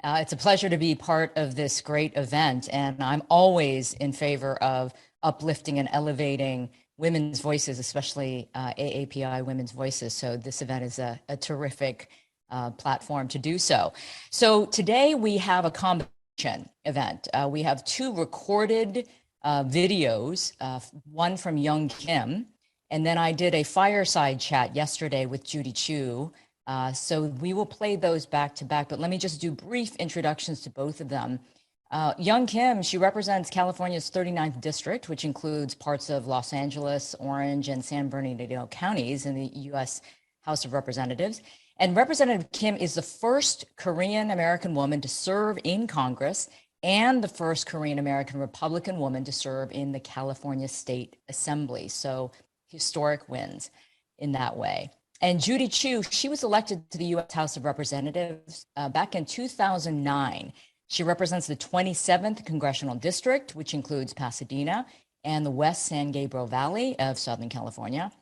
It's a pleasure to be part of this great event, and I'm always in favor of uplifting and elevating women's voices, especially AAPI women's voices. So this event is a terrific platform to do so. So today we have a combination event. We have two recorded videos, one from Young Kim, and then I did a fireside chat yesterday with Judy Chu. So we will play those back to back, but let me just do brief introductions to both of them. Young Kim, she represents California's 39th district, which includes parts of Los Angeles, Orange, and San Bernardino counties in the U.S. House of Representatives. And Representative Kim is the first Korean American woman to serve in Congress and the first Korean American Republican woman to serve in the California State Assembly. So historic wins in that way. And Judy Chu, she was elected to the U.S. House of Representatives back in 2009. She represents the 27th Congressional District, which includes Pasadena and the West San Gabriel Valley of Southern California.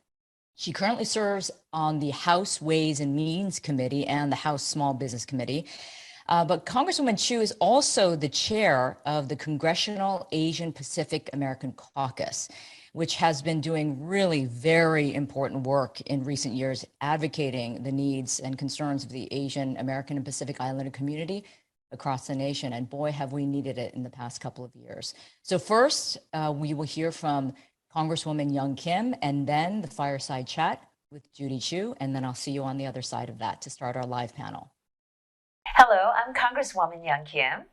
She currently serves on the House Ways and Means Committee and the House Small Business Committee. But Congresswoman Chu is also the chair of the Congressional Asian Pacific American Caucus, which has been doing really very important work in recent years, advocating the needs and concerns of the Asian American and Pacific Islander community across the nation. And boy, have we needed it in the past couple of years. So first, we will hear from Congresswoman Young Kim, and then the fireside chat with Judy Chu, and then I'll see you on the other side of that to start our live panel. Hello, I'm Congresswoman Young Kim,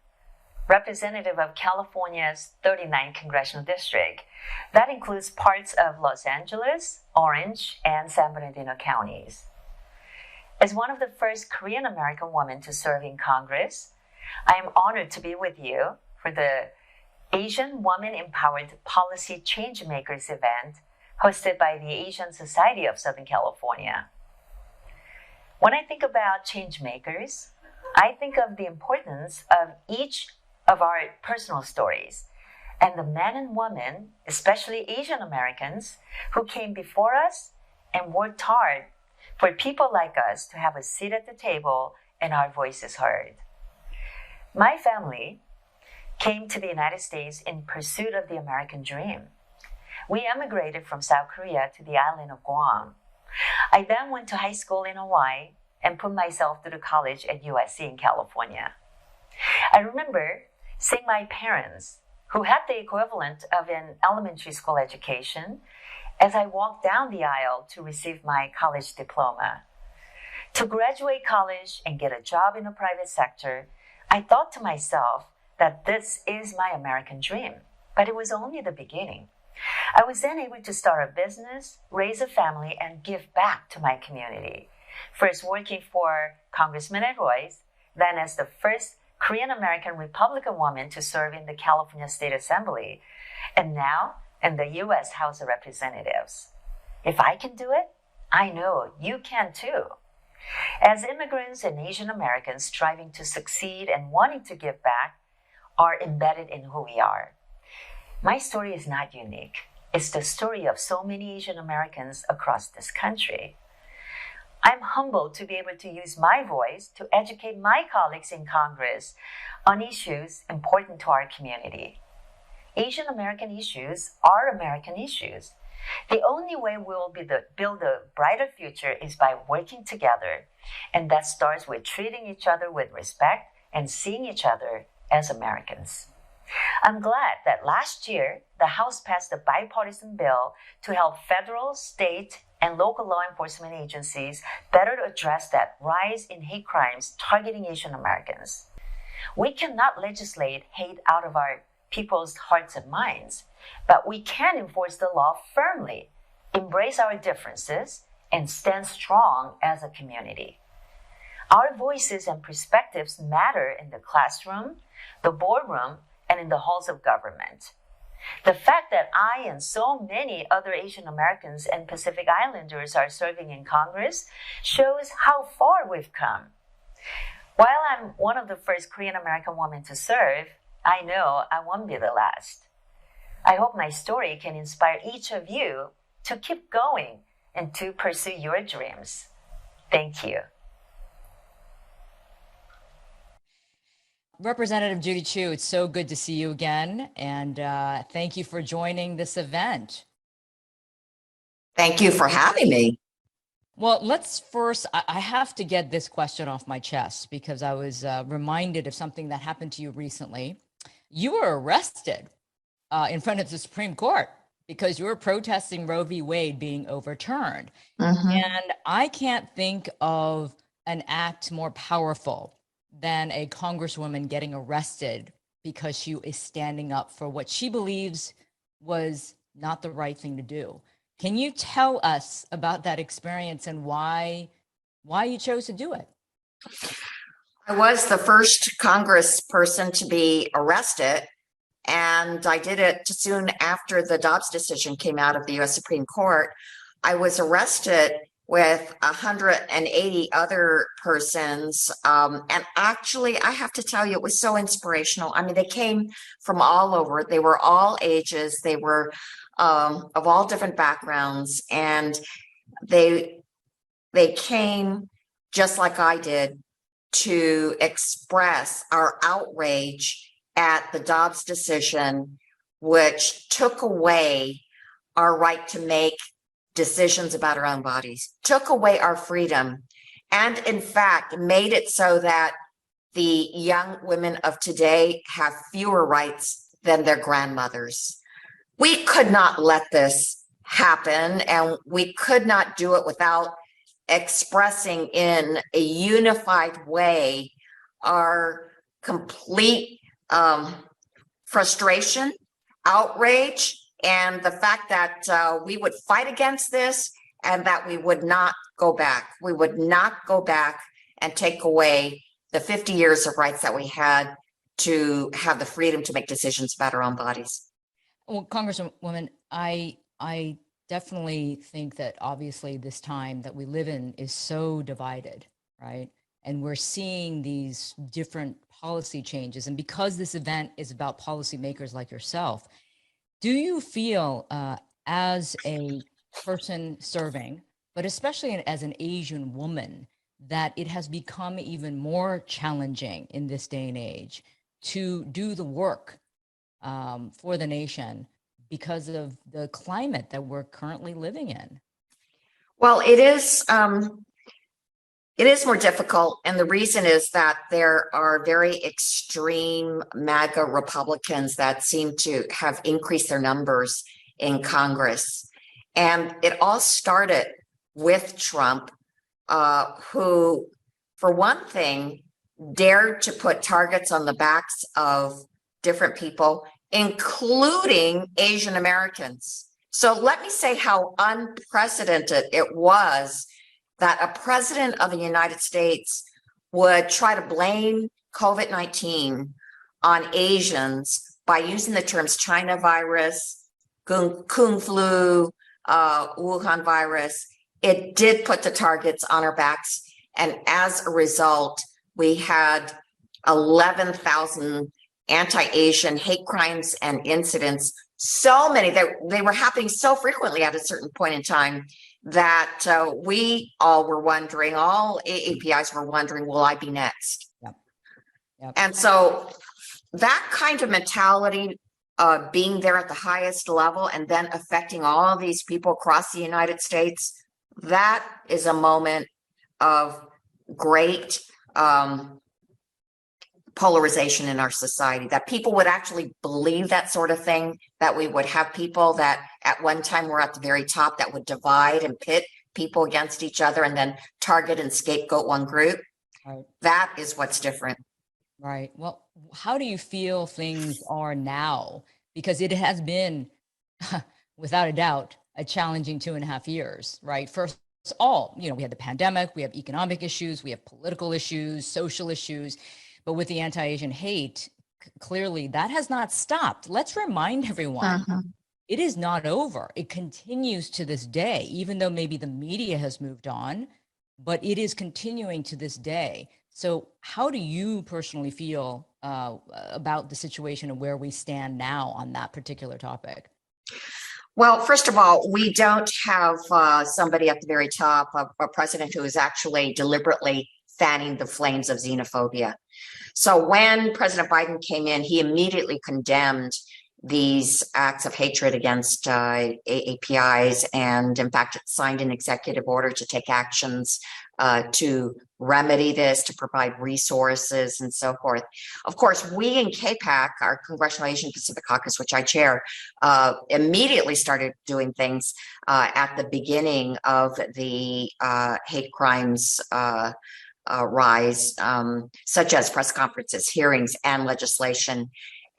representative of California's 39th Congressional District. That includes parts of Los Angeles, Orange, and San Bernardino counties. As one of the first Korean American women to serve in Congress, I am honored to be with you for the Asian Woman Empowered Policy Changemakers event hosted by the Asian Society of Southern California. When I think about changemakers, I think of the importance of each of our personal stories and the men and women, especially Asian Americans, who came before us and worked hard for people like us to have a seat at the table and our voices heard. My family came to the United States in pursuit of the American dream. We emigrated from South Korea to the island of Guam. I then went to high school in Hawaii and put myself through college at USC in California. I remember seeing my parents, who had the equivalent of an elementary school education, as I walked down the aisle to receive my college diploma. To graduate college and get a job in the private sector, I thought to myself that this is my American dream, but it was only the beginning. I was then able to start a business, raise a family, and give back to my community. First working for Congressman Ed Royce, then as the first Korean American Republican woman to serve in the California State Assembly, and now in the U.S. House of Representatives. If I can do it, I know you can too. As immigrants and Asian Americans striving to succeed and wanting to give back are embedded in who we are. My story is not unique. It's the story of so many Asian Americans across this country. I'm humbled to be able to use my voice to educate my colleagues in Congress on issues important to our community. Asian American issues are American issues. The only way we'll build a brighter future is by working together, and that starts with treating each other with respect and seeing each other as Americans. I'm glad that last year, the House passed a bipartisan bill to help federal, state, and local law enforcement agencies better address that rise in hate crimes targeting Asian Americans. We cannot legislate hate out of our people's hearts and minds, but we can enforce the law firmly, embrace our differences, and stand strong as a community. Our voices and perspectives matter in the classroom, the boardroom, and in the halls of government. The fact that I and so many other Asian Americans and Pacific Islanders are serving in Congress shows how far we've come. While I'm one of the first Korean American women to serve, I know I won't be the last. I hope my story can inspire each of you to keep going and to pursue your dreams. Thank you. Representative Judy Chu, it's so good to see you again. And thank you for joining this event. Thank you for having me. Well, let's first, I have to get this question off my chest because I was reminded of something that happened to you recently. You were arrested in front of the Supreme Court because you were protesting Roe v. Wade being overturned. And I can't think of an act more powerful than a congresswoman getting arrested because she is standing up for what she believes was not the right thing to do. Can you tell us about that experience and why you chose to do it? I was the first congressperson to be arrested, and I did it soon after the Dobbs decision came out of the U.S. Supreme Court. I was arrested with 180 other persons. And actually, I have to tell you, it was so inspirational. I mean, they came from all over. They were all ages. They were of all different backgrounds. And they came just like I did to express our outrage at the Dobbs decision, which took away our right to make decisions about our own bodies, took away our freedom, and in fact made it so that the young women of today have fewer rights than their grandmothers. We could not let this happen, and we could not do it without expressing in a unified way our complete frustration, outrage, and the fact that we would fight against this and that we would not go back. We would not go back and take away the 50 years of rights that we had to have the freedom to make decisions about our own bodies. Well, Congresswoman, I definitely think that obviously this time that we live in is so divided, right? And we're seeing these different policy changes. And because this event is about policymakers like yourself, do you feel as a person serving, but especially as an Asian woman, that it has become even more challenging in this day and age to do the work for the nation because of the climate that we're currently living in? Well, it is more difficult. And the reason is that there are very extreme MAGA Republicans that seem to have increased their numbers in Congress. And it all started with Trump, who, for one thing, dared to put targets on the backs of different people, including Asian Americans. So let me say how unprecedented it was that a president of the United States would try to blame COVID-19 on Asians by using the terms China virus, Kung flu, Wuhan virus. It did put the targets on our backs. And as a result, we had 11,000 anti-Asian hate crimes and incidents. So many that they were happening so frequently at a certain point in time that we all were wondering, all AAPIs were wondering, will I be next? Yep. And so that kind of mentality, being there at the highest level and then affecting all these people across the United States, that is a moment of great polarization in our society, that people would actually believe that sort of thing, that we would have people that at one time were at the very top that would divide and pit people against each other and then target and scapegoat one group. Right. That is what's different. Right. Well, how do you feel things are now? Because it has been, without a doubt, a challenging 2.5 years, right? First of all, we had the pandemic, we have economic issues, we have political issues, social issues. But with the anti-Asian hate, clearly that has not stopped. Let's remind everyone, it is not over. It continues to this day, even though maybe the media has moved on, but it is continuing to this day. So how do you personally feel about the situation and where we stand now on that particular topic? Well, first of all, we don't have somebody at the very top, a president who is actually deliberately fanning the flames of xenophobia. So when President Biden came in, he immediately condemned these acts of hatred against AAPIs, and in fact, signed an executive order to take actions to remedy this, to provide resources and so forth. Of course, we in KPAC, our Congressional Asian Pacific Caucus, which I chair, immediately started doing things at the beginning of the hate crimes rise, such as press conferences, hearings, and legislation.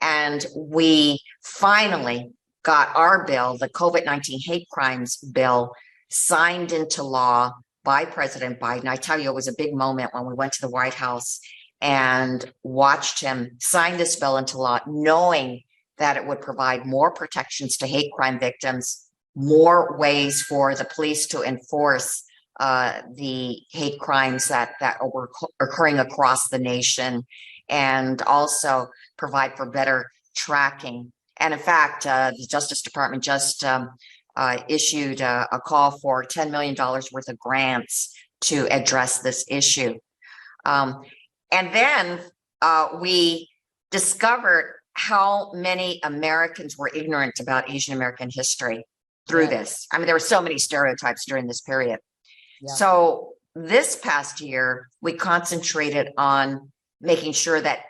And we finally got our bill, the COVID-19 hate crimes bill, signed into law by President Biden. I tell you, it was a big moment when we went to the White House and watched him sign this bill into law, knowing that it would provide more protections to hate crime victims, more ways for the police to enforce the hate crimes that were occurring across the nation, and also provide for better tracking. And in fact, the Justice Department just issued a call for $10 million worth of grants to address this issue. And then we discovered how many Americans were ignorant about Asian American history through this. I mean, there were so many stereotypes during this period. Yeah. So this past year, we concentrated on making sure that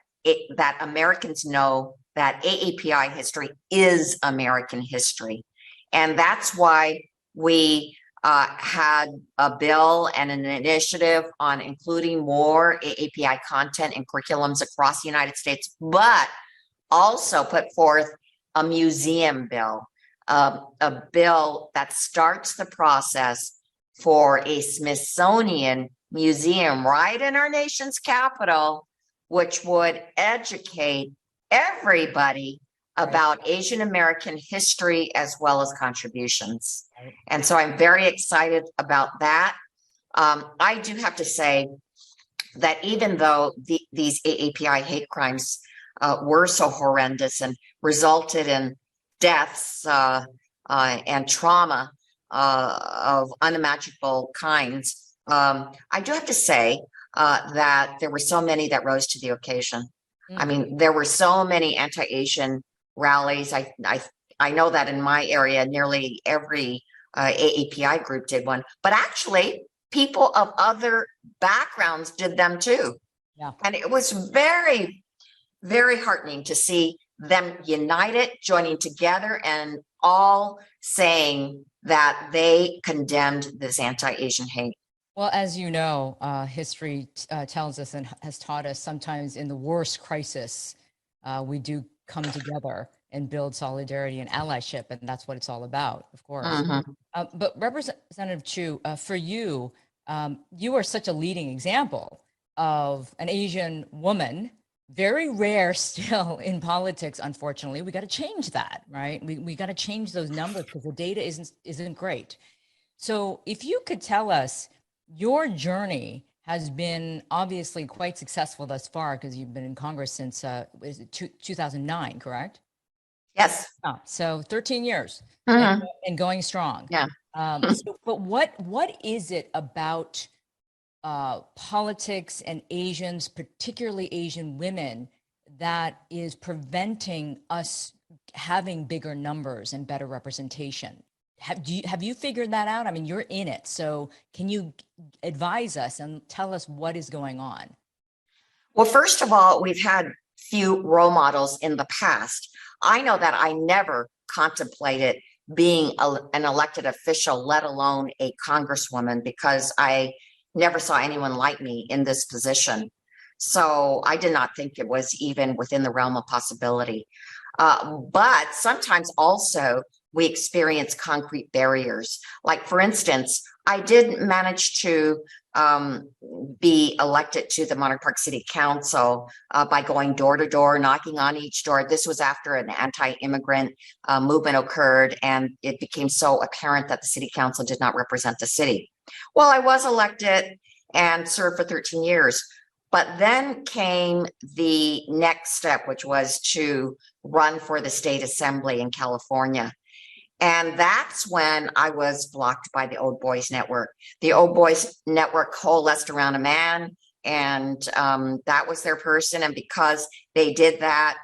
that Americans know that AAPI history is American history. And that's why we had a bill and an initiative on including more AAPI content and curriculums across the United States, but also put forth a museum bill, a bill that starts the process for a Smithsonian museum right in our nation's capital, which would educate everybody about Asian American history as well as contributions. And so I'm very excited about that. I do have to say that even though these AAPI hate crimes were so horrendous and resulted in deaths and trauma of unimaginable kinds, I do have to say that there were so many that rose to the occasion. I mean, there were so many anti-Asian rallies. I know that in my area, nearly every AAPI group did one, but actually people of other backgrounds did them too. Yeah. And it was very, very heartening to see them united, joining together, and all saying that they condemned this anti-Asian hate. Well, as you know, history tells us and has taught us sometimes in the worst crisis, we do come together and build solidarity and allyship, and that's what it's all about, of course. But Representative Chu, for you, you are such a leading example of an Asian woman, very rare still in politics, unfortunately. We got to change that, right? We got to change those numbers because the data isn't great. So if you could tell us, your journey has been obviously quite successful thus far because you've been in Congress since 2009, correct? Yes. Oh, so 13 years and going strong. Yeah. But what is it about politics and Asians, particularly Asian women, that is preventing us having bigger numbers and better representation? Have you figured that out? I mean, you're in it. So can you advise us and tell us what is going on? Well, first of all, we've had few role models in the past. I know that I never contemplated being an elected official, let alone a congresswoman, because I never saw anyone like me in this position. So I did not think it was even within the realm of possibility. But sometimes also we experience concrete barriers. Like, for instance, I did manage to be elected to the Monarch Park City Council by going door to door, knocking on each door. This was after an anti-immigrant movement occurred, and it became so apparent that the city council did not represent the city. Well, I was elected and served for 13 years. But then came the next step, which was to run for the state assembly in California. And that's when I was blocked by the Old Boys Network. The Old Boys Network coalesced around a man and that was their person. And because they did that,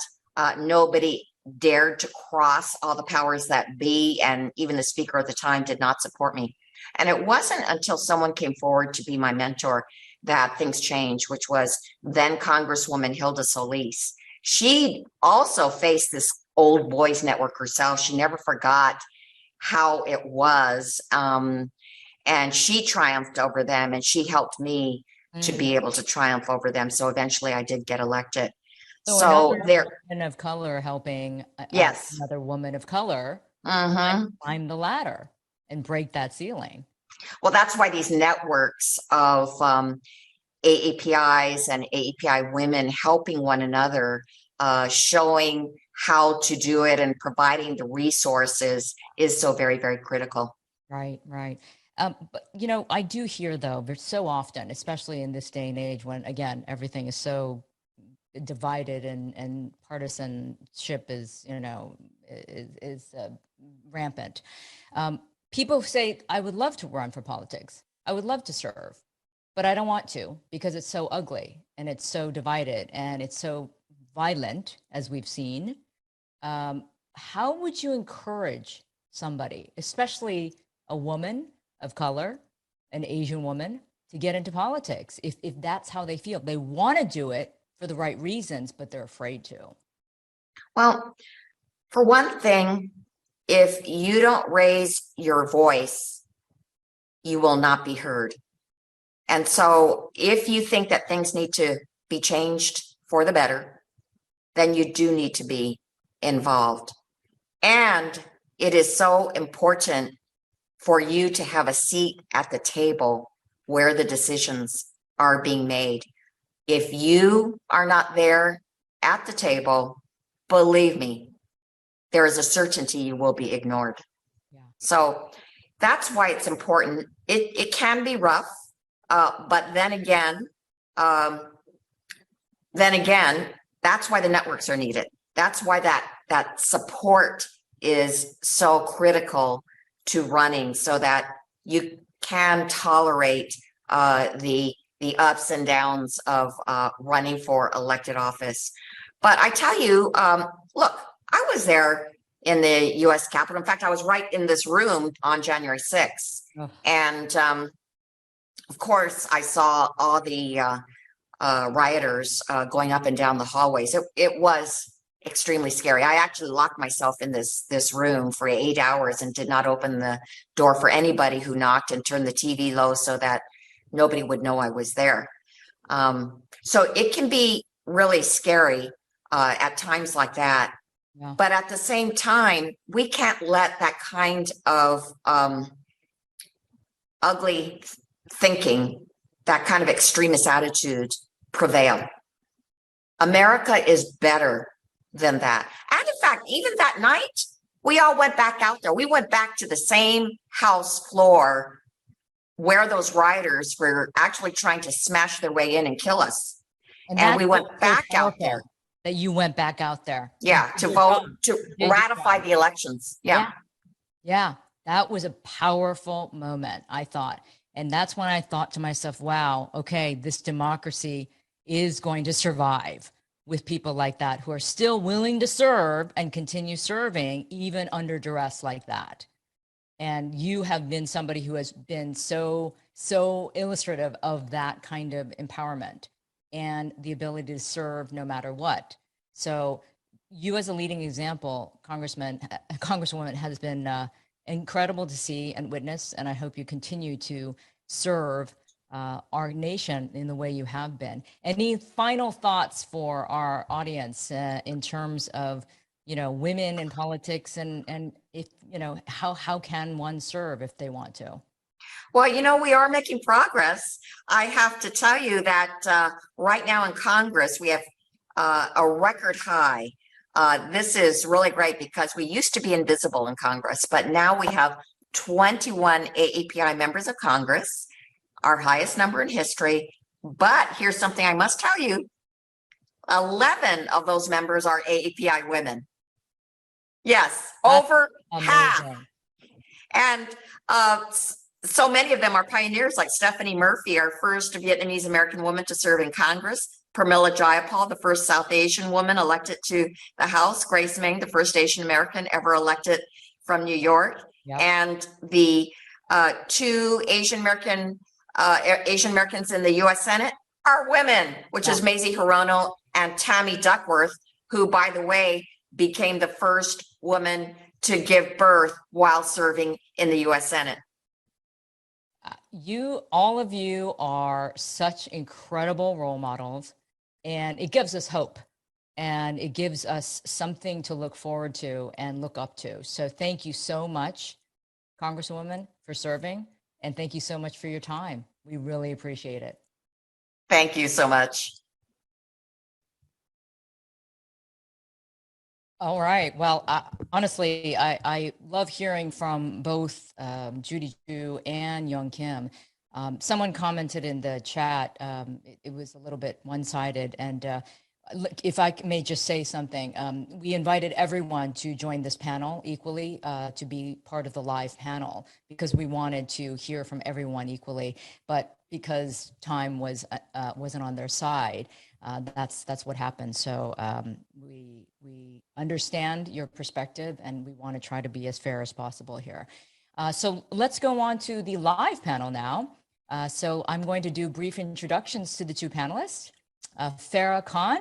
nobody dared to cross all the powers that be, and even the speaker at the time did not support me. And it wasn't until someone came forward to be my mentor that things changed, which was then Congresswoman Hilda Solis. She also faced this old boys network herself. She never forgot how it was. And she triumphed over them, and she helped me to be able to triumph over them. So eventually I did get elected. So there, woman of color helping yes, another woman of color climb the ladder and break that ceiling. Well, that's why these networks of AAPIs and AAPI women helping one another, showing how to do it and providing the resources is so very, very critical. Right, right. But, you know, I do hear, though, there's so often, especially in this day and age when, again, everything is so divided and partisanship is, you know, is rampant. People say, I would love to run for politics. I would love to serve, but I don't want to because it's so ugly and it's so divided and it's so violent, as we've seen. How would you encourage somebody, especially a woman of color, an Asian woman, to get into politics if that's how they feel? They want to do it for the right reasons, but they're afraid to. Well, for one thing, if you don't raise your voice, you will not be heard. And so if you think that things need to be changed for the better, then you do need to be involved. And it is so important for you to have a seat at the table where the decisions are being made. If you are not there at the table, believe me, there is a certainty you will be ignored. Yeah. So that's why it's important. It can be rough, but then again, that's why the networks are needed. That's why that support is so critical to running, so that you can tolerate the ups and downs of running for elected office. But I tell you, look, I was there in the U.S. Capitol. In fact, I was right in this room on January 6th. Oh. And of course, I saw all the rioters going up and down the hallways. It was extremely scary. I actually locked myself in this room for 8 hours and did not open the door for anybody who knocked, and turned the TV low so that nobody would know I was there. So it can be really scary at times like that. Yeah. But at the same time, we can't let that kind of ugly thinking, that kind of extremist attitude prevail. America is better than that. And in fact, even that night, we all went back out there. We went back to the same House floor where those rioters were actually trying to smash their way in and kill us. And we went back out there. That you went back out there. Yeah, to vote, to ratify the elections. Yeah. Yeah, that was a powerful moment, I thought. And that's when I thought to myself, wow, okay, this democracy is going to survive with people like that who are still willing to serve and continue serving even under duress like that. And you have been somebody who has been so illustrative of that kind of empowerment and the ability to serve no matter what. So you, as a leading example, Congresswoman, has been incredible to see and witness, and I hope you continue to serve our nation in the way you have been. Any final thoughts for our audience in terms of, you know, women in politics, and if, you know, how can one serve if they want to? Well, you know, we are making progress. I have to tell you that right now in Congress, we have a record high. This is really great because we used to be invisible in Congress, but now we have 21 AAPI members of Congress, our highest number in history. But here's something I must tell you. 11 of those members are AAPI women. Yes, over half. And so many of them are pioneers, like Stephanie Murphy, our first Vietnamese American woman to serve in Congress. Pramila Jayapal, the first South Asian woman elected to the House. Grace Meng, the first Asian American ever elected from New York. Yep. And the two Asian Americans in the U.S. Senate are women, which is Mazie Hirono and Tammy Duckworth, who, by the way, became the first woman to give birth while serving in the U.S. Senate. All of you are such incredible role models, and it gives us hope, and it gives us something to look forward to and look up to. So thank you so much, Congresswoman, for serving, and thank you so much for your time. We really appreciate it. Thank you so much. All right. Well, honestly, I love hearing from both Judy Chu and Young Kim. Someone commented in the chat, it was a little bit one-sided. And if I may just say something, we invited everyone to join this panel equally, to be part of the live panel, because we wanted to hear from everyone equally. But because time wasn't on their side, that's what happened. So we understand your perspective, and we want to try to be as fair as possible here. So let's go on to the live panel now. So I'm going to do brief introductions to the two panelists. Farah Khan,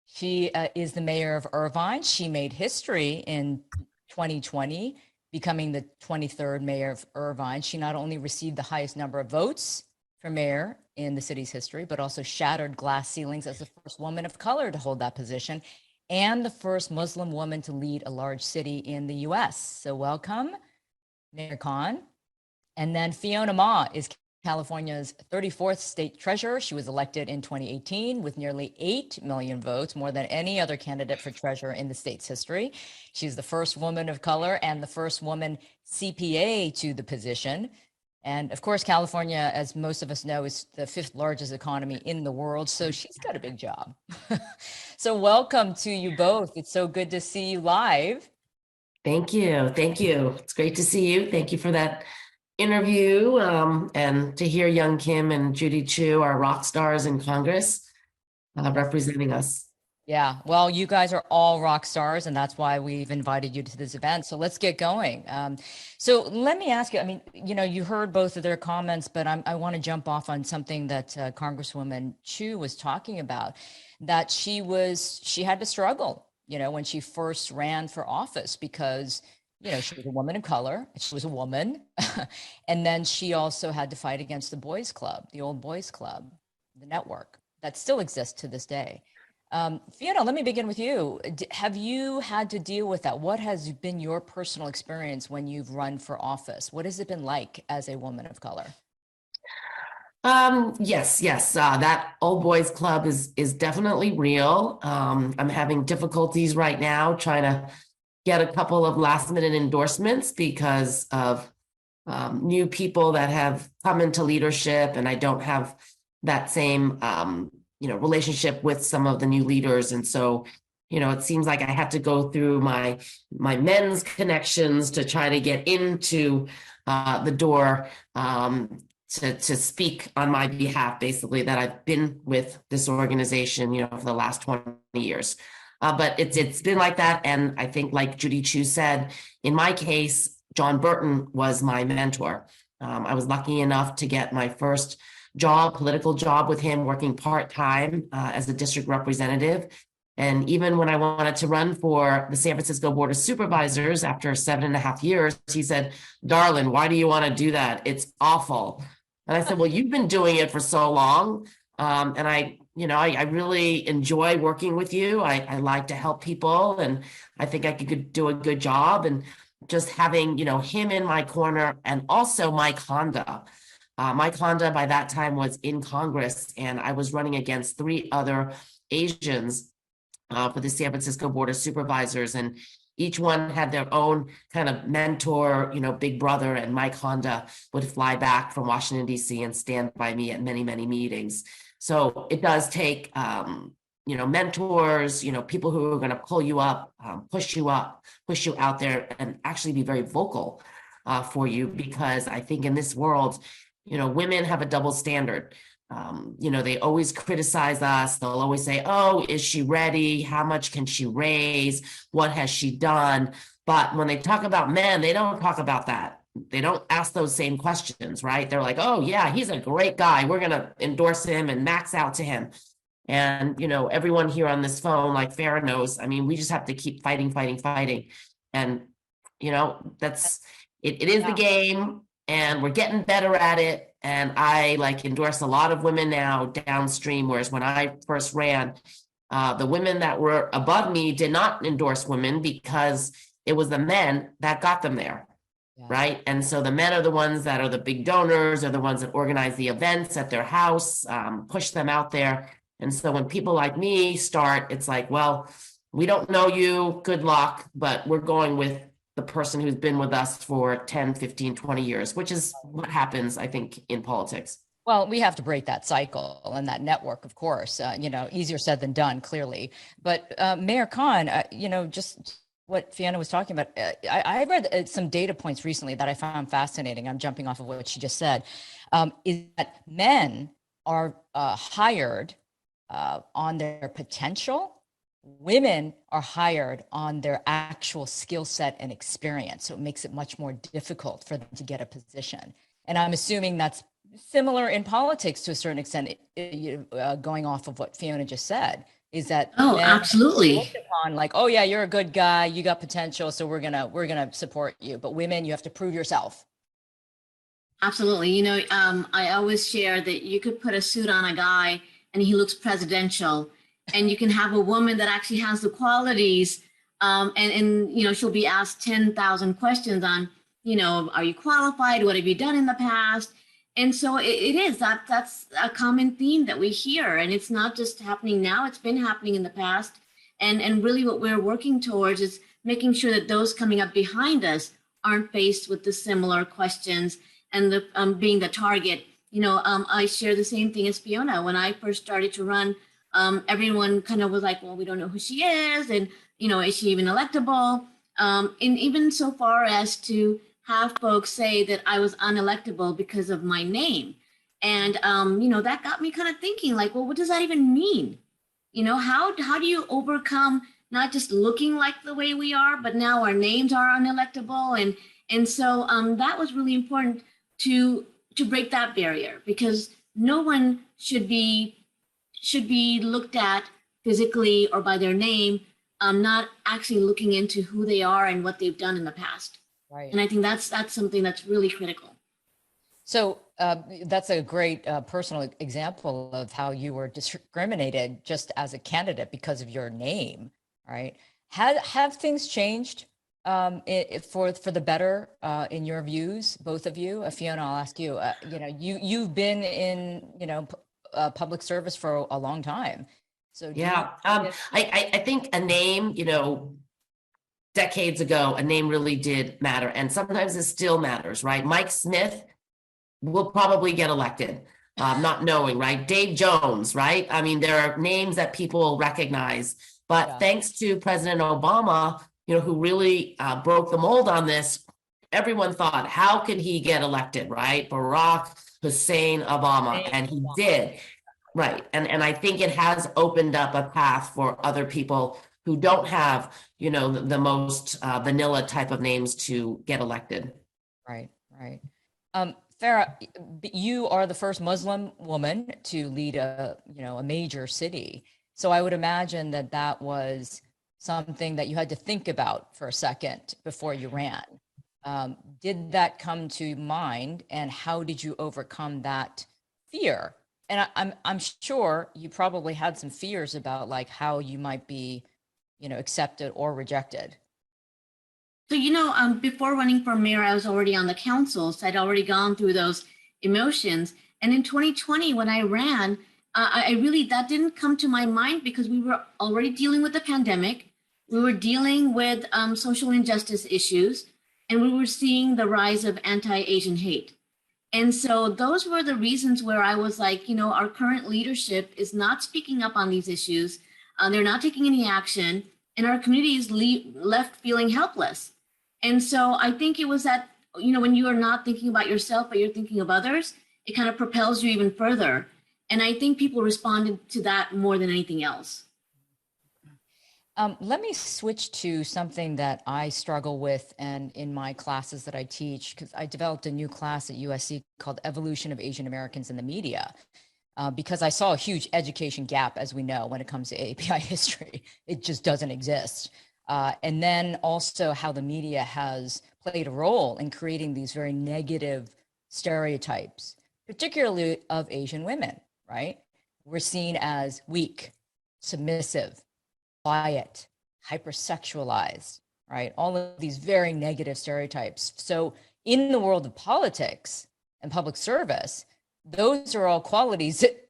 she is the mayor of Irvine. She made history in 2020, becoming the 23rd mayor of Irvine. She not only received the highest number of votes for mayor in the city's history, but also shattered glass ceilings as the first woman of color to hold that position and the first Muslim woman to lead a large city in the US. So welcome, Mayor Khan. And then Fiona Ma is California's 34th state treasurer. She was elected in 2018 with nearly 8 million votes, more than any other candidate for treasurer in the state's history. She's the first woman of color and the first woman CPA to the position. And of course, California, as most of us know, is the 5th largest economy in the world. So she's got a big job. So welcome to you both. It's so good to see you live. Thank you. Thank you. It's great to see you. Thank you for that interview, and to hear Young Kim and Judy Chu, our rock stars in Congress, representing us. Yeah, well, you guys are all rock stars, and that's why we've invited you to this event. So let's get going. So let me ask you, I mean, you heard both of their comments, but I want to jump off on something that Congresswoman Chu was talking about, that she had to struggle, when she first ran for office, because, she was a woman of color, she was a woman, and then she also had to fight against the boys club, the old boys club, the network that still exists to this day. Fiona, let me begin with you. Have you had to deal with that? What has been your personal experience when you've run for office? What has it been like as a woman of color? Yes. That old boys club is definitely real. I'm having difficulties right now trying to get a couple of last minute endorsements because of new people that have come into leadership, and I don't have that same relationship with some of the new leaders. And so, it seems like I have to go through my men's connections to try to get into the door, to speak on my behalf, basically, that I've been with this organization, for the last 20 years. But it's been like that. And I think, like Judy Chu said, in my case, John Burton was my mentor. I was lucky enough to get my first political job with him, working part-time as a district representative. And even when I wanted to run for the San Francisco Board of Supervisors after 7.5 years, he said, "Darling, why do you want to do that? It's awful." And I said, "Well, you've been doing it for so long. And I really enjoy working with you. I like to help people, and I think I could do a good job." And just having, him in my corner, and also Mike Honda. Mike Honda by that time was in Congress, and I was running against 3 other Asians for the San Francisco Board of Supervisors, and each one had their own kind of mentor, big brother, and Mike Honda would fly back from Washington, D.C. and stand by me at many, many meetings. So it does take, mentors, people who are going to pull you up, push you out there, and actually be very vocal for you, because I think in this world, women have a double standard. They always criticize us. They'll always say, oh, is she ready? How much can she raise? What has she done? But when they talk about men, they don't talk about that. They don't ask those same questions, right? They're like, oh, yeah, he's a great guy. We're going to endorse him and max out to him. And, everyone here on this phone, like Farah knows, I mean, we just have to keep fighting, fighting, fighting. And, that's it is the game, and we're getting better at it. And I endorse a lot of women now downstream, whereas when I first ran, the women that were above me did not endorse women because it was the men that got them there. Yeah. Right. And so the men are the ones that are the big donors, are the ones that organize the events at their house, push them out there. And so when people like me start, it's like, well, we don't know you, good luck, but we're going with the person who's been with us for 10, 15, 20 years, which is what happens, I think, in politics. Well, we have to break that cycle and that network, of course, easier said than done, clearly. But Mayor Khan, just what Fiona was talking about, I read some data points recently that I found fascinating. I'm jumping off of what she just said, is that men are hired on their potential. Women are hired on their actual skill set and experience. So it makes it much more difficult for them to get a position. And I'm assuming that's similar in politics to a certain extent, going off of what Fiona just said, is that absolutely upon like, oh yeah, you're a good guy, you got potential, so we're gonna support you. But women, you have to prove yourself. Absolutely. I always share that you could put a suit on a guy and he looks presidential, and you can have a woman that actually has the qualities, and she'll be asked 10,000 questions on, are you qualified? What have you done in the past? And so that's a common theme that we hear, and it's not just happening now, it's been happening in the past. And really what we're working towards is making sure that those coming up behind us aren't faced with the similar questions and the being the target. I share the same thing as Fiona. When I first started to run, everyone kind of was like, well, we don't know who she is, and is she even electable? And even so far as to have folks say that I was unelectable because of my name. And that got me kind of thinking, like, well, what does that even mean? How do you overcome not just looking like the way we are, but now our names are unelectable? And so that was really important to break that barrier, because no one should be looked at physically or by their name, not actually looking into who they are and what they've done in the past. Right. And I think that's something that's really critical. So that's a great personal example of how you were discriminated just as a candidate because of your name, right? Have things changed for the better in your views, both of you? Fiona, I'll ask you. You've been in public service for a long time. So I think a name, decades ago, a name really did matter, and sometimes it still matters, right? Mike Smith will probably get elected, not knowing, right? Dave Jones, right? I mean, there are names that people recognize, but thanks to President Obama, who really broke the mold on this, everyone thought, how can he get elected, right? Barack Hussein Obama, and he did, right? And I think it has opened up a path for other people who don't have, the most vanilla type of names to get elected. Right. Farah, you are the first Muslim woman to lead a major city. So I would imagine that was something that you had to think about for a second before you ran. Did that come to mind, and how did you overcome that fear? And I'm sure you probably had some fears about like how you might be, accepted or rejected. So, before running for mayor, I was already on the council, so I'd already gone through those emotions. And in 2020, when I ran, that didn't come to my mind because we were already dealing with the pandemic. We were dealing with social injustice issues, and we were seeing the rise of anti-Asian hate. And so those were the reasons where I was like, our current leadership is not speaking up on these issues. They're not taking any action, and our community is left feeling helpless. And so I think it was that when you are not thinking about yourself, but you're thinking of others, it kind of propels you even further. And I think people responded to that more than anything else. Let me switch to something that I struggle with and in my classes that I teach, because I developed a new class at USC called Evolution of Asian Americans in the Media, because I saw a huge education gap, as we know, when it comes to AAPI history. It just doesn't exist. And then also how the media has played a role in creating these very negative stereotypes, particularly of Asian women, right? We're seen as weak, submissive, quiet, hypersexualized, right? All of these very negative stereotypes. So in the world of politics and public service, those are all qualities that,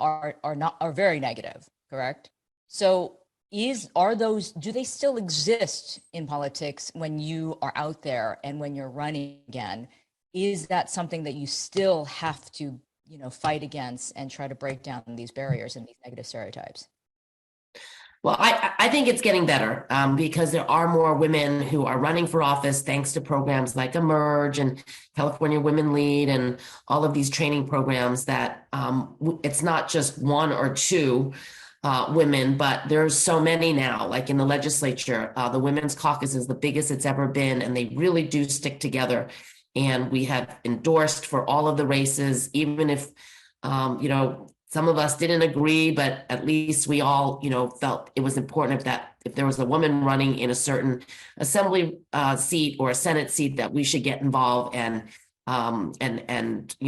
are very negative, correct? So do they still exist in politics when you are out there and when you're running again? Is that something that you still have to, fight against and try to break down these barriers and these negative stereotypes? Well, I think it's getting better because there are more women who are running for office thanks to programs like Emerge and California Women Lead and all of these training programs that it's not just one or two women, but there's so many now. Like in the legislature, the Women's Caucus is the biggest it's ever been, and they really do stick together. And we have endorsed for all of the races, even if, some of us didn't agree, but at least we all, felt it was important if there was a woman running in a certain assembly seat or a Senate seat, that we should get involved and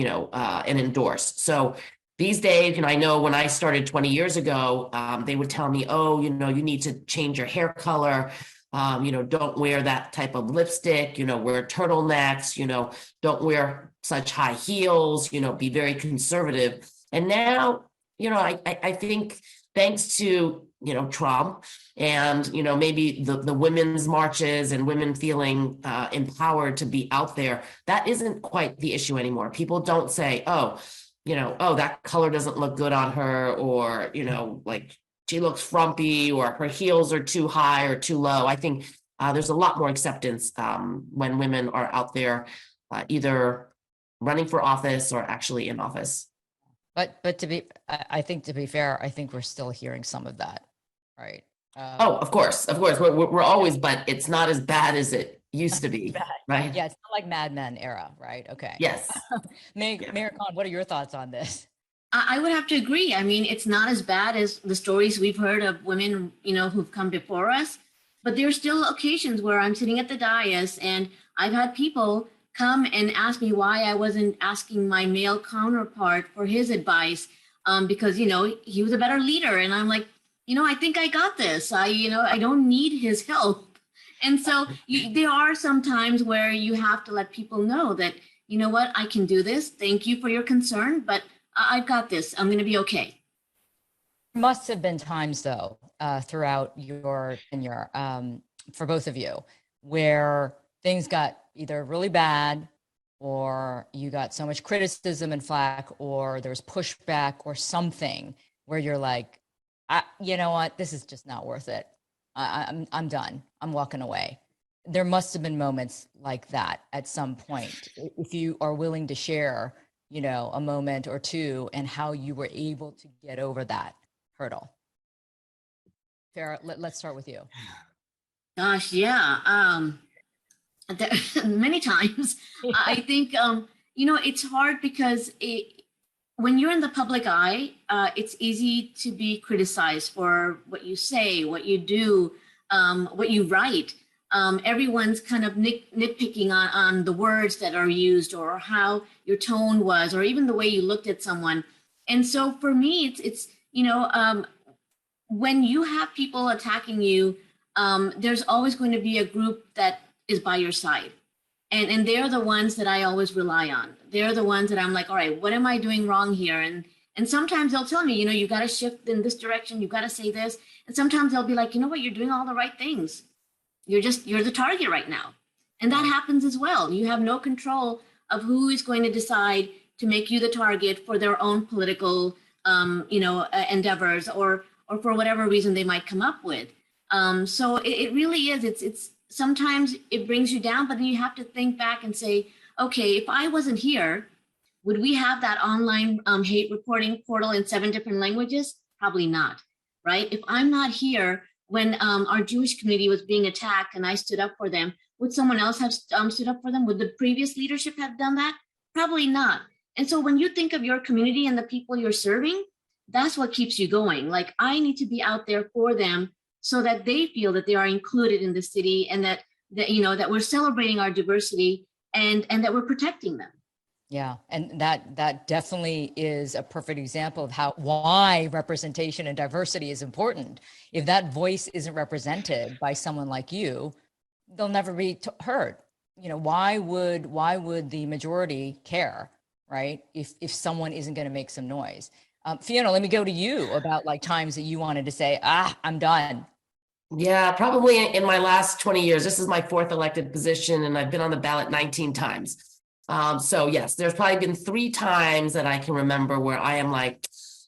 endorse. So these days, I know when I started 20 years ago, they would tell me, oh, you need to change your hair color. Don't wear that type of lipstick, wear turtlenecks, don't wear such high heels, be very conservative. And now, I think thanks to, Trump and, maybe the women's marches and women feeling empowered to be out there, that isn't quite the issue anymore. People don't say, oh, that color doesn't look good on her, or, like she looks frumpy, or her heels are too high or too low. I think there's a lot more acceptance when women are out there either running for office or actually in office. But I think to be fair, I think we're still hearing some of that, right? Of course, we're always, but it's not as bad as it used to be, right? Yeah, it's not like Mad Men era, right? Okay. Yes. Mayor Khan, what are your thoughts on this? I would have to agree. I mean, it's not as bad as the stories we've heard of women, who've come before us, but there's still occasions where I'm sitting at the dais and I've had people come and ask me why I wasn't asking my male counterpart for his advice, because, he was a better leader. And I'm like, I think I got this. I don't need his help. And so there are some times where you have to let people know that, what, I can do this. Thank you for your concern, but I've got this. I'm going to be okay. Must have been times, though, throughout your tenure, for both of you, where things got either really bad, or you got so much criticism and flack, or there's pushback or something where you're like, you know what, this is just not worth it. I'm done. I'm walking away. There must have been moments like that at some point. If you are willing to share, a moment or two and how you were able to get over that hurdle. Farah, let's start with you. Gosh, yeah. Many times. I think, it's hard because when you're in the public eye, it's easy to be criticized for what you say, what you do, what you write. Everyone's kind of nitpicking on the words that are used, or how your tone was, or even the way you looked at someone. And so for me, it's when you have people attacking you, there's always going to be a group that is by your side. And they're the ones that I always rely on. They're the ones that I'm like, all right, what am I doing wrong here? And sometimes they'll tell me, you got to shift in this direction. You got to say this. And sometimes they'll be like, you know what, you're doing all the right things. You're the target right now. And that happens as well. You have no control of who is going to decide to make you the target for their own political, endeavors, or for whatever reason they might come up with. So it really is. It's sometimes it brings you down, but then you have to think back and say, okay, if I wasn't here, would we have that online hate reporting portal in 7 different languages? Probably not, right? If I'm not here when our Jewish community was being attacked and I stood up for them, would someone else have stood up for them? Would the previous leadership have done that? Probably not. And so when you think of your community and the people you're serving, that's what keeps you going. Like, I need to be out there for them so that they feel that they are included in the city, and that that we're celebrating our diversity, and that we're protecting them. Yeah, and that definitely is a perfect example of why representation and diversity is important. If that voice isn't represented by someone like you, they'll never be heard. Why would the majority care, right? If someone isn't going to make some noise. Fiona, let me go to you about like times that you wanted to say, I'm done. Yeah, probably in my last 20 years. This is my 4th elected position, and I've been on the ballot 19 times. So yes, there's probably been 3 times that I can remember where I am like,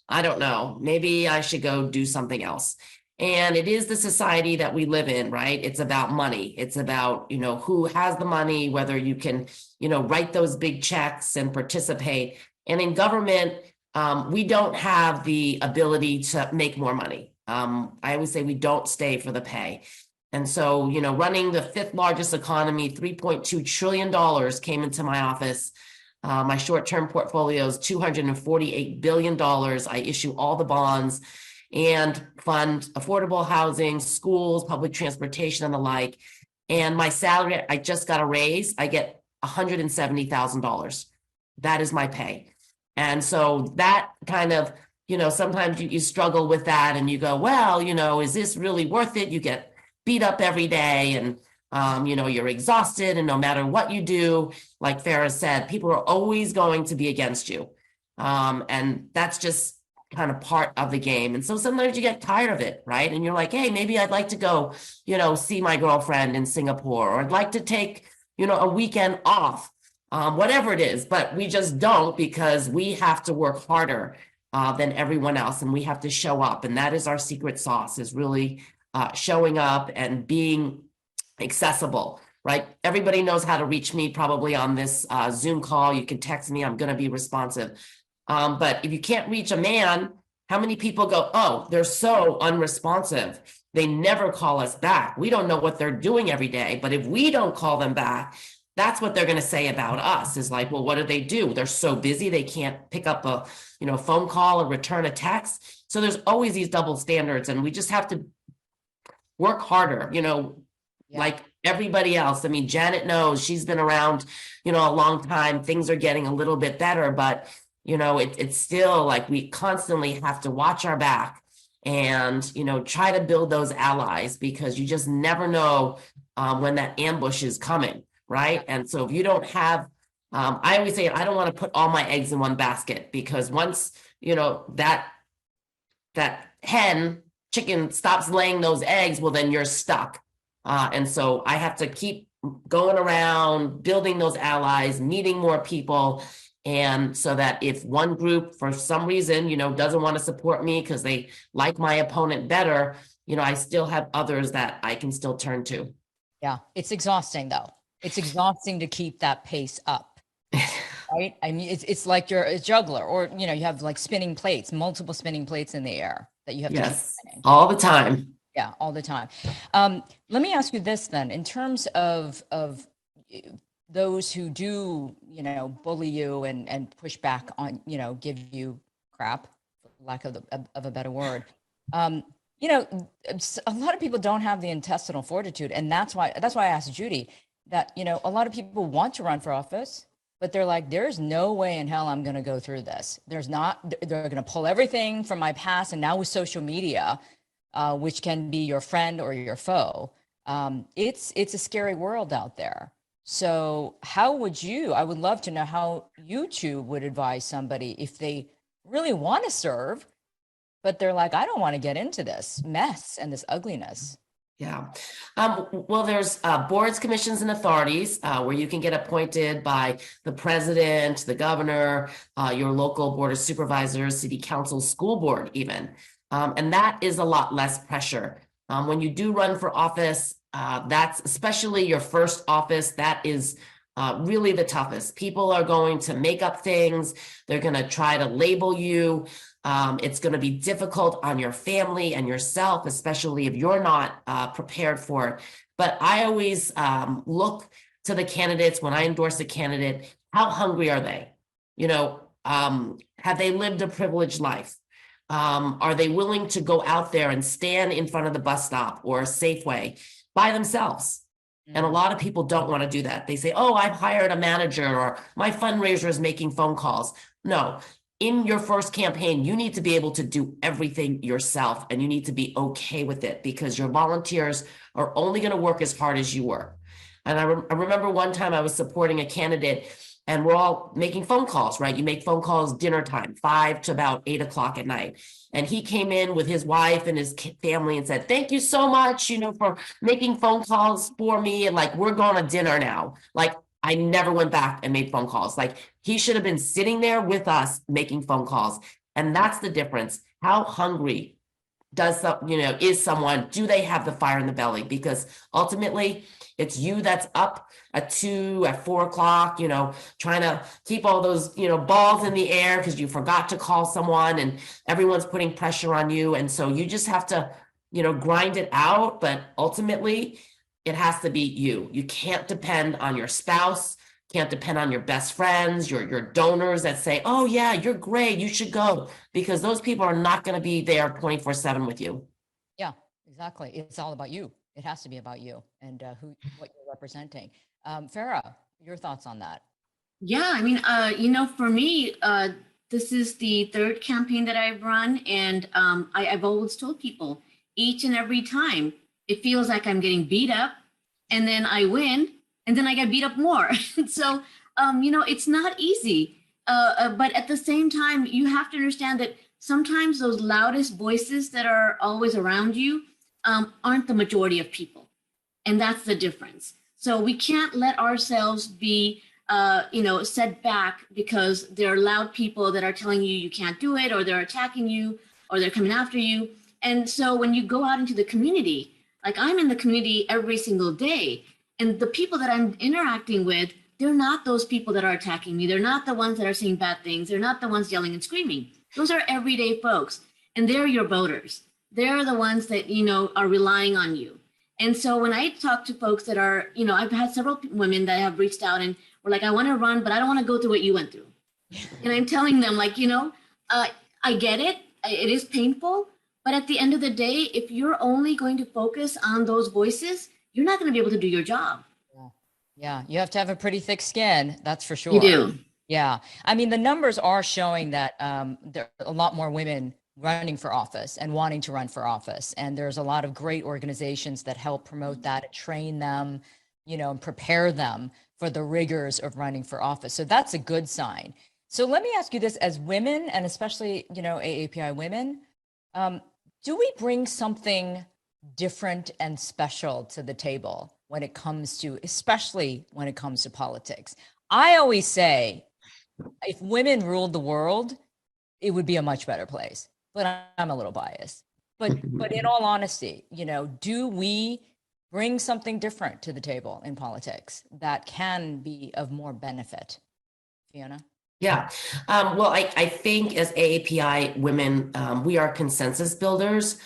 I don't know, maybe I should go do something else. And it is the society that we live in, right? It's about money. It's about, who has the money, whether you can, write those big checks and participate. And in government, we don't have the ability to make more money. I always say we don't stay for the pay. And so, running the 5th largest economy, $3.2 trillion came into my office. My short-term portfolio is $248 billion. I issue all the bonds and fund affordable housing, schools, public transportation, and the like. And my salary, I just got a raise. I get $170,000. That is my pay. And so that kind of, sometimes you struggle with that and you go, well, is this really worth it? You get beat up every day, and you're exhausted, and no matter what you do, like Farah said, people are always going to be against you, and that's just kind of part of the game. And so sometimes you get tired of it, right? And you're like, hey, maybe I'd like to go see my girlfriend in Singapore, or I'd like to take a weekend off, whatever it is. But we just don't, because we have to work harder than everyone else, and we have to show up, and that is our secret sauce, is really showing up and being accessible, right? Everybody knows how to reach me probably on this Zoom call. You can text me, I'm going to be responsive. But if you can't reach a man, how many people go, oh, they're so unresponsive, they never call us back. We don't know what they're doing every day, but if we don't call them back, that's what they're going to say about us, is like, well, what do they do? They're so busy, they can't pick up a phone call or return a text. So there's always these double standards, and we just have to work harder, like everybody else. I mean, Janet knows, she's been around, a long time. Things are getting a little bit better, but, it's still like we constantly have to watch our back and, try to build those allies, because you just never know when that ambush is coming, right? And so if you don't have, I always say, I don't want to put all my eggs in one basket, because once, that chicken stops laying those eggs, well, then you're stuck. And so I have to keep going around, building those allies, meeting more people. And so that if one group for some reason, doesn't want to support me because they like my opponent better, I still have others that I can still turn to. Yeah. It's exhausting though. It's exhausting to keep that pace up. Right? I mean, it's like you're a juggler, or, you have like spinning plates, multiple spinning plates in the air that you have to keep spinning. All the time. Yeah, all the time. Let me ask you this then, in terms of those who do, bully you and push back on, give you crap, for lack of a better word. A lot of people don't have the intestinal fortitude, and that's why I asked Judy that, a lot of people want to run for office, but they're like, there's no way in hell I'm going to go through this. They're going to pull everything from my past. And now with social media, which can be your friend or your foe, it's a scary world out there. So I would love to know how you two would advise somebody if they really want to serve, but they're like, I don't want to get into this mess and this ugliness. Yeah. Well, there's boards, commissions, and authorities where you can get appointed by the president, the governor, your local board of supervisors, city council, school board even. And that is a lot less pressure. When you do run for office, That's especially your first office. That is really the toughest. People are going to make up things. They're going to try to label you. It's going to be difficult on your family and yourself, especially if you're not prepared for it. But I always look to the candidates when I endorse a candidate. How hungry are they? You know, have they lived a privileged life? Are they willing to go out there and stand in front of the bus stop or a Safeway by themselves? And a lot of people don't want to do that. They say, oh, I've hired a manager, or my fundraiser is making phone calls. No, in your first campaign, you need to be able to do everything yourself, and you need to be okay with it, because your volunteers are only going to work as hard as you work. And I remember one time I was supporting a candidate, and we're all making phone calls, right? You make phone calls dinner time, 5 to about 8 o'clock at night. And he came in with his wife and his family and said, thank you so much, you know, for making phone calls for me. And like, we're going to dinner now. Like, I never went back and made phone calls. Like, he should have been sitting there with us making phone calls. And that's the difference. How hungry is someone? Do they have the fire in the belly? Because ultimately, it's you that's up at 2, at 4 o'clock, you know, trying to keep all those, you know, balls in the air because you forgot to call someone, and everyone's putting pressure on you. And so you just have to, you know, grind it out. But ultimately, it has to be you. You can't depend on your spouse, can't depend on your best friends, your donors that say, oh yeah, you're great, you should go, because those people are not going to be there 24/7 with you. Yeah, exactly. It's all about you. It has to be about you and what you're representing. Farah, your thoughts on that? Yeah, I mean, you know, for me, this is the third campaign that I've run, and I've always told people each and every time it feels like I'm getting beat up, and then I win, and then I get beat up more. So, you know, it's not easy. But at the same time, you have to understand that sometimes those loudest voices that are always around you aren't the majority of people. And that's the difference. So we can't let ourselves be, you know, set back because there are loud people that are telling you you can't do it, or they're attacking you, or they're coming after you. And so when you go out into the community, like I'm in the community every single day, and the people that I'm interacting with, they're not those people that are attacking me. They're not the ones that are saying bad things. They're not the ones yelling and screaming. Those are everyday folks, and they're your voters. They're the ones that, you know, are relying on you. And so when I talk to folks that are, you know, I've had several women that have reached out and were like, I want to run, but I don't want to go through what you went through. And I'm telling them, like, you know, I get it. It is painful. But at the end of the day, if you're only going to focus on those voices, you're not going to be able to do your job. Yeah, you have to have a pretty thick skin. That's for sure. You do. Yeah. I mean, the numbers are showing that there are a lot more women running for office and wanting to run for office. And there's a lot of great organizations that help promote that and train them, you know, and prepare them for the rigors of running for office. So that's a good sign. So let me ask you this, as women, and especially, you know, AAPI women, do we bring something different and special to the table when it comes to, especially when it comes to politics? I always say, if women ruled the world, it would be a much better place. But I'm a little biased. But in all honesty, you know, do we bring something different to the table in politics that can be of more benefit? Fiona? Yeah. Well, I think as AAPI women, we are consensus builders.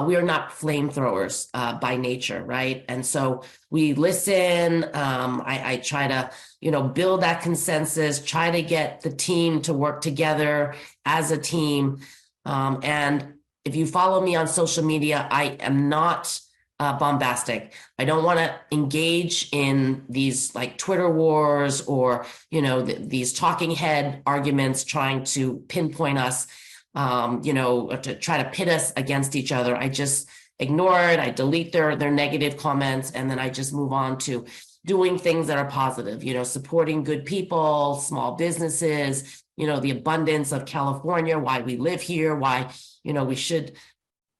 We are not flamethrowers by nature, right? And so we listen. I try to, you know, build that consensus, try to get the team to work together as a team. And if you follow me on social media, I am not bombastic. I don't want to engage in these like Twitter wars or, you know, these talking head arguments trying to pinpoint us, you know, to try to pit us against each other. I just ignore it. I delete their negative comments, and then I just move on to doing things that are positive, you know, supporting good people, small businesses, you know, the abundance of California, why we live here, why, you know, we should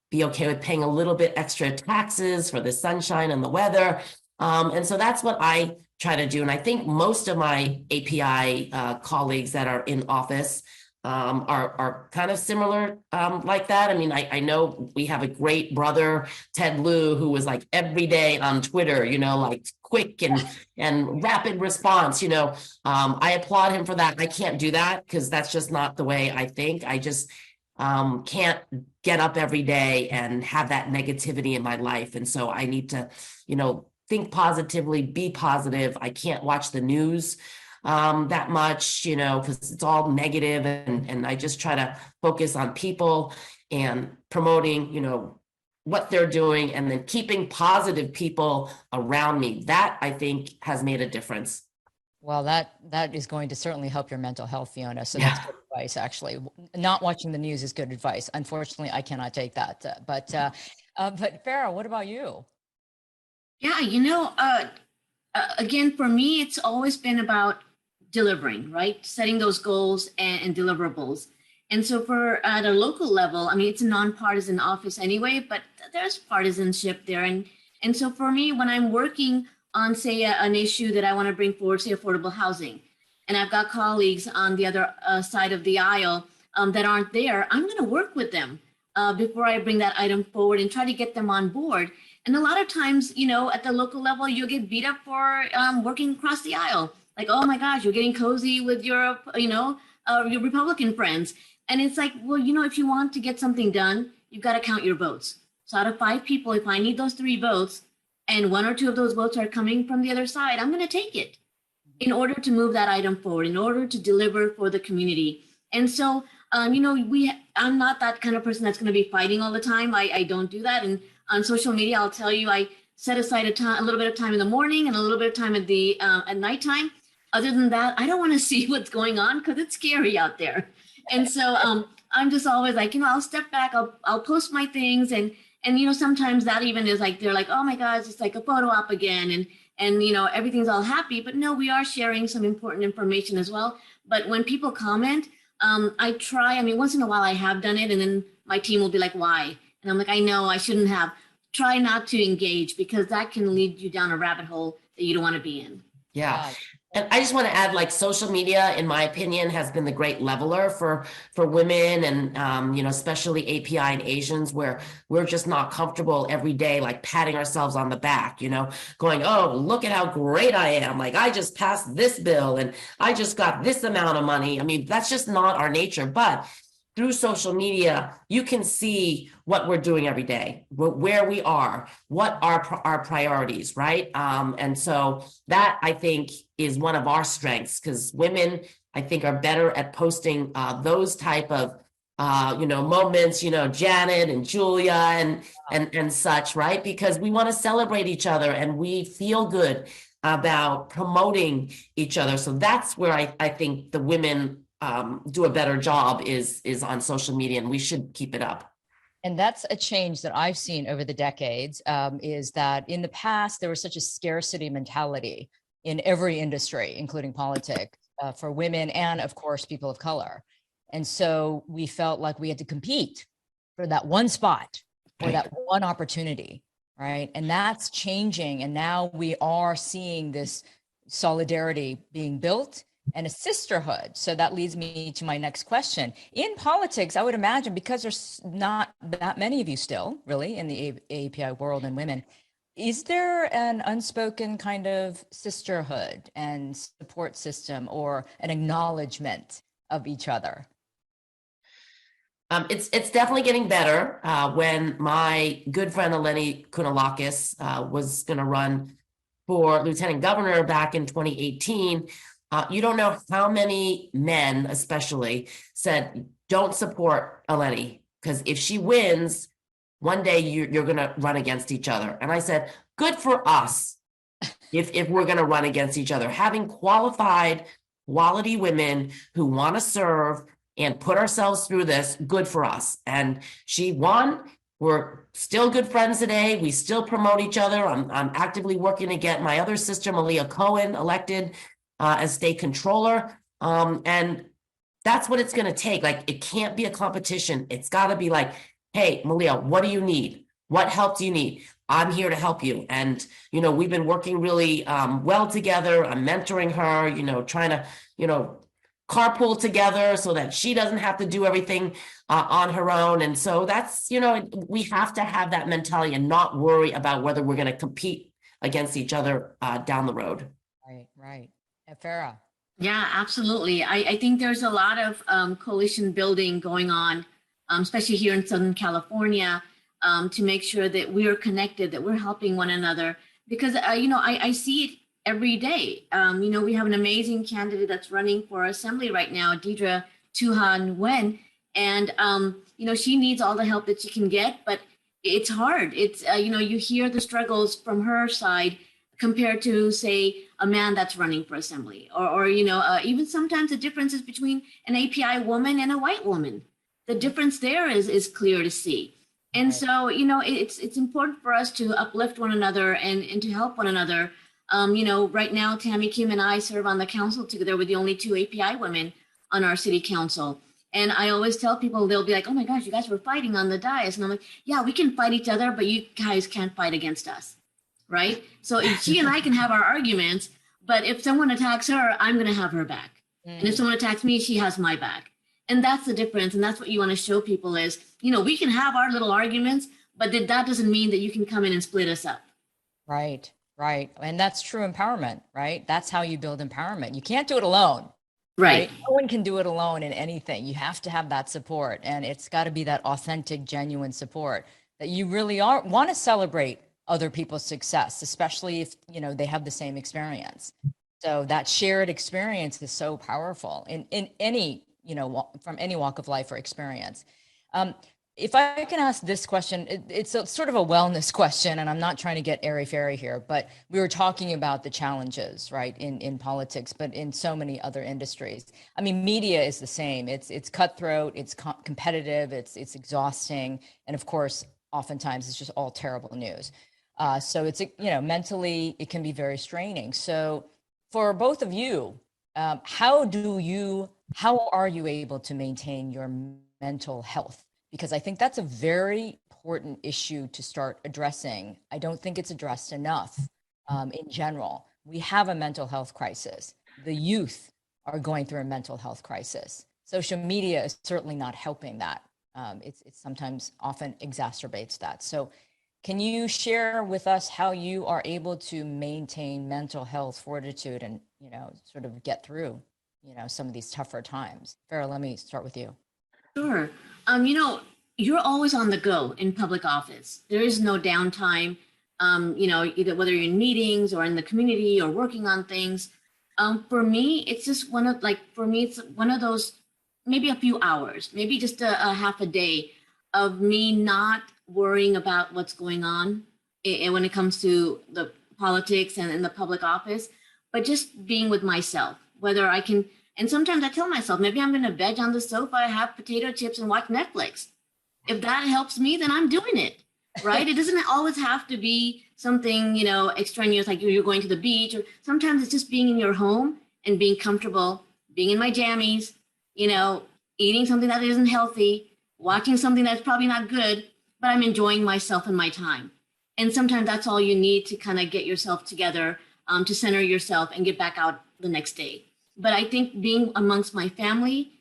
be okay with paying a little bit extra taxes for the sunshine and the weather. And so that's what I try to do. And I think most of my API colleagues that are in office are kind of similar like that. I mean, I know we have a great brother, Ted Lieu, who was like every day on Twitter, like quick and rapid response, I applaud him for that. I can't do that because that's just not the way I think. I just can't get up every day and have that negativity in my life. And so I need to, think positively, be positive. I can't watch the news that much, because it's all negative, and I just try to focus on people and promoting, what they're doing, and then keeping positive people around me. That I think has made a difference. Well, that is going to certainly help your mental health, Fiona. So Yeah. that's good advice, actually. Not watching the news is good advice. Unfortunately, I cannot take that. But Farah, what about you? Yeah, again, for me, it's always been about delivering, right? Setting those goals and deliverables. And so for at a local level, I mean, it's a nonpartisan office anyway, but there's partisanship there. And so for me, when I'm working on, say, an issue that I want to bring forward, say, affordable housing, and I've got colleagues on the other side of the aisle that aren't there, I'm going to work with them before I bring that item forward and try to get them on board. And a lot of times, at the local level, you'll get beat up for working across the aisle. Like, oh my gosh, you're getting cozy with your Republican friends. And it's like, well, if you want to get something done, you've got to count your votes. So out of 5 people, if I need those 3 votes and 1 or 2 of those votes are coming from the other side, I'm going to take it in order to move that item forward, in order to deliver for the community. And so, I'm not that kind of person that's going to be fighting all the time. I don't do that. And on social media, I'll tell you, I set aside a little bit of time in the morning and a little bit of time at nighttime. Other than that, I don't want to see what's going on because it's scary out there. And so I'm just always like, I'll step back, I'll post my things. And sometimes that even is like, they're like, oh my gosh, it's like a photo op again. And everything's all happy. But no, we are sharing some important information as well. But when people comment, I try, once in a while I have done it, and then my team will be like, why? And I'm like, I know I shouldn't have. Try not to engage because that can lead you down a rabbit hole that you don't want to be in. Yeah. And I just want to add, like, social media, in my opinion, has been the great leveler for women and, especially API and Asians, where we're just not comfortable every day, like patting ourselves on the back, going, oh, look at how great I am. Like, I just passed this bill and I just got this amount of money. That's just not our nature. But through social media, you can see what we're doing every day, where we are, what are our priorities, right? And so that, I think, is one of our strengths, because women, I think, are better at posting those type of moments, Janet and Julia and such, right? Because we want to celebrate each other and we feel good about promoting each other. So that's where I think the women do a better job is on social media, and we should keep it up. And that's a change that I've seen over the decades, is that in the past, there was such a scarcity mentality in every industry, including politics, for women and, of course, people of color. And so we felt like we had to compete for that one spot or that one opportunity, right? And that's changing. And now we are seeing this solidarity being built and a sisterhood. So that leads me to my next question. In politics, I would imagine, because there's not that many of you still really in the AAPI world and women, is there an unspoken kind of sisterhood and support system or an acknowledgement of each other? It's definitely getting better. When my good friend Eleni Kounalakis was going to run for lieutenant governor back in 2018, you don't know how many men, especially, said, don't support Eleni, because if she wins, one day you're going to run against each other. And I said, good for us if we're going to run against each other. Having qualified, quality women who want to serve and put ourselves through this, good for us. And she won. We're still good friends today. We still promote each other. I'm actively working to get my other sister, Malia Cohen, elected as state controller. And that's what it's going to take. Like, it can't be a competition. It's got to be like, hey, Malia, what do you need? What help do you need? I'm here to help you. And, we've been working really well together. I'm mentoring her, trying to, carpool together so that she doesn't have to do everything on her own. And so that's, we have to have that mentality and not worry about whether we're going to compete against each other down the road. Right, right. And Farah. Yeah, absolutely. I think there's a lot of coalition building going on, especially here in Southern California, to make sure that we're connected, that we're helping one another. Because, I see it every day. We have an amazing candidate that's running for assembly right now, Deidre Tuhan Nguyen. And, she needs all the help that she can get, but it's hard. It's, you hear the struggles from her side compared to, say, a man that's running for assembly, or even sometimes the differences between an API woman and a white woman. The difference there is clear to see. And Right. so, it's important for us to uplift one another and to help one another. Right now, Tammy Kim and I serve on the council together. We're the only two API women on our city council. And I always tell people, they'll be like, oh my gosh, you guys were fighting on the dais. And I'm like, yeah, we can fight each other, but you guys can't fight against us. Right? So she and I can have our arguments, but if someone attacks her, I'm going to have her back. And if someone attacks me, she has my back. And that's the difference. And that's what you want to show people is, we can have our little arguments, but that doesn't mean that you can come in and split us up. Right, right. And that's true empowerment, right? That's how you build empowerment. You can't do it alone. Right. No one can do it alone in anything. You have to have that support. And it's got to be that authentic, genuine support that you really want to celebrate other people's success, especially if, they have the same experience. So that shared experience is so powerful in any, from any walk of life or experience. If I can ask this question, it's sort of a wellness question, and I'm not trying to get airy-fairy here, but we were talking about the challenges, right, in politics, but in so many other industries. I mean, media is the same. It's cutthroat, it's competitive, it's exhausting, and of course, oftentimes it's just all terrible news. So it's, mentally, it can be very straining. So for both of you, how are you able to maintain your mental health? Because I think that's a very important issue to start addressing. I don't think it's addressed enough in general. We have a mental health crisis. The youth are going through a mental health crisis. Social media is certainly not helping that. It's sometimes often exacerbates that. So can you share with us how you are able to maintain mental health fortitude and, sort of get through, some of these tougher times? Farah, let me start with you. Sure. You're always on the go in public office. There is no downtime, either whether you're in meetings or in the community or working on things. For me, it's just it's one of those, maybe a few hours, maybe just a half a day of me not worrying about what's going on when it comes to the politics and in the public office, but just being with myself, whether I can. And sometimes I tell myself, maybe I'm going to veg on the sofa, have potato chips and watch Netflix. If that helps me, then I'm doing it, right? It doesn't always have to be something, extraneous, like you're going to the beach, or sometimes it's just being in your home and being comfortable, being in my jammies, eating something that isn't healthy, watching something that's probably not good, but I'm enjoying myself and my time. And sometimes that's all you need to kind of get yourself together, to center yourself and get back out the next day. But I think being amongst my family,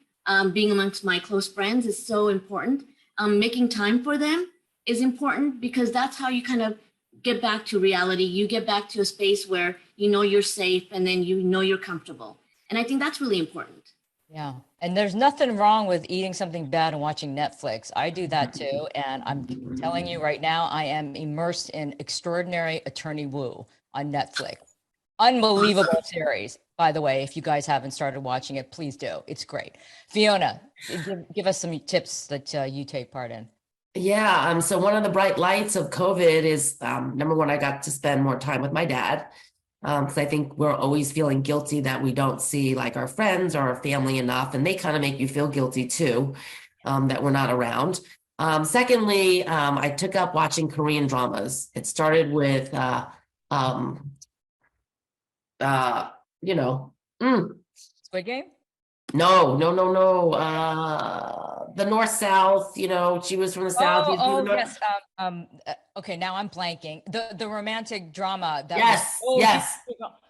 being amongst my close friends is so important. Making time for them is important because that's how you kind of get back to reality. You get back to a space where you're safe and then you're comfortable. And I think that's really important. Yeah. And there's nothing wrong with eating something bad and watching Netflix. I do that too. And I'm telling you right now, I am immersed in Extraordinary Attorney Woo on Netflix. Unbelievable series. By the way, if you guys haven't started watching it, please do. It's great. Fiona, give us some tips that you take part in. Yeah. So one of the bright lights of COVID is, number one, I got to spend more time with my dad. Because I think we're always feeling guilty that we don't see like our friends or our family enough. And they kind of make you feel guilty too, that we're not around. Secondly, I took up watching Korean dramas. It started with, Squid Game? No. The North South, she was from the South. Yes. Okay, now I'm blanking. The romantic drama. Yes.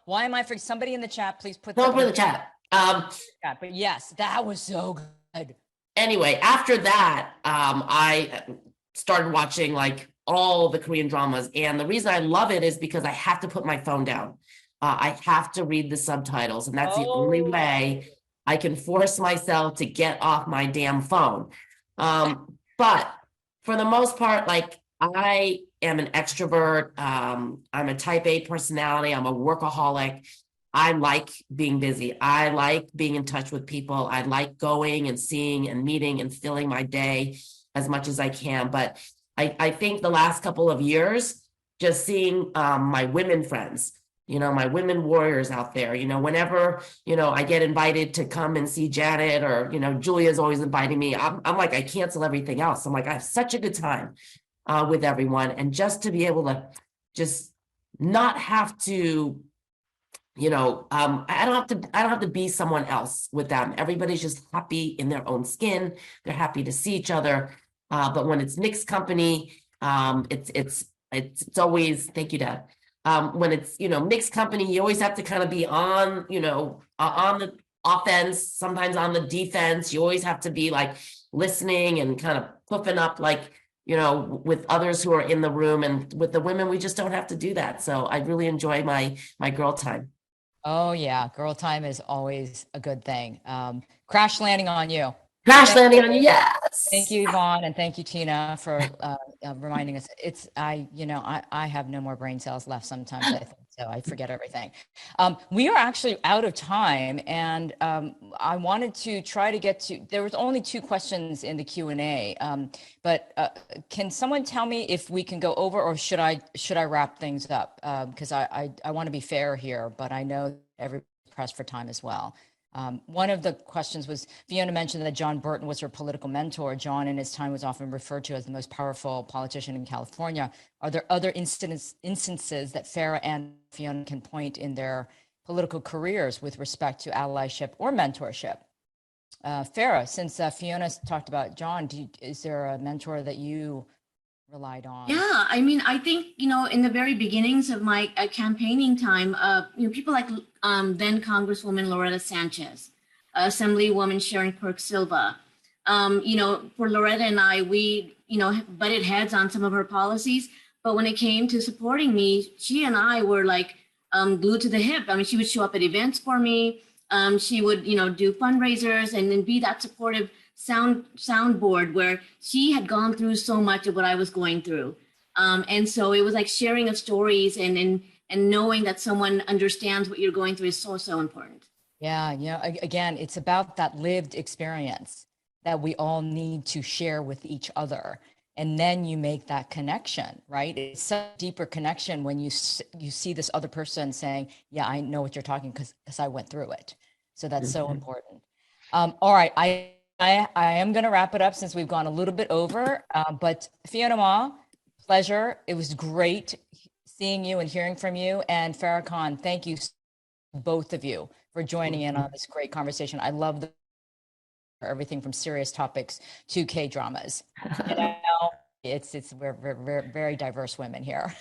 Why am I forgetting? Somebody in the chat, please put Don't put in the chat. Yeah, but yes, that was so good. Anyway, after that, I started watching like all the Korean dramas. And the reason I love it is because I have to put my phone down. I have to read the subtitles, and that's the only way I can force myself to get off my damn phone. But for the most part, like I am an extrovert. I'm a type A personality. I'm a workaholic. I like being busy. I like being in touch with people. I like going and seeing and meeting and filling my day as much as I can. But I think the last couple of years, just seeing my women friends, my women warriors out there, whenever, I get invited to come and see Janet, or, Julia's always inviting me. I'm like, I cancel everything else. I'm like, I have such a good time with everyone. And just to be able to just not have to, I don't have to be someone else with them. Everybody's just happy in their own skin. They're happy to see each other. But when it's mixed company, it's always, thank you, Dad. When it's, mixed company, you always have to kind of be on, on the offense, sometimes on the defense. You always have to be like listening and kind of puffing up, like, with others who are in the room. And with the women, we just don't have to do that. So I really enjoy my girl time. Oh yeah, girl time is always a good thing. Crash landing on you. Crash landing on you, yes. Thank you, Yvonne, and thank you, Tina, for reminding us. I have no more brain cells left sometimes, I think, so I forget everything. We are actually out of time, and I wanted to try to get to, there was only 2 questions in the Q&A, but can someone tell me if we can go over, or should I wrap things up? Because I want to be fair here, but I know everybody's pressed for time as well. One of the questions was, Fiona mentioned that John Burton was her political mentor. John in his time was often referred to as the most powerful politician in California. Are there other instances that Farrah and Fiona can point in their political careers with respect to allyship or mentorship? Farrah, since Fiona's talked about John, is there a mentor that you relied on? Yeah, I mean, I think, in the very beginnings of my campaigning time, people like then Congresswoman Loretta Sanchez, Assemblywoman Sharon Quirk Silva. For Loretta and I, we, butted heads on some of her policies, but when it came to supporting me, she and I were like glued to the hip. I mean, she would show up at events for me. She would, do fundraisers and then be that supportive soundboard where she had gone through so much of what I was going through. And so it was like sharing of stories and knowing that someone understands what you're going through is so, so important. Yeah. Again, it's about that lived experience that we all need to share with each other. And then you make that connection, right? It's a deeper connection when you see this other person saying, yeah, I know what you're talking because I went through it. So that's so important. All right. I am going to wrap it up since we've gone a little bit over, but Fiona Ma, pleasure. It was great seeing you and hearing from you. And Farah Khan, thank you, both of you, for joining in on this great conversation. I love everything from serious topics to K-dramas. We're very diverse women here.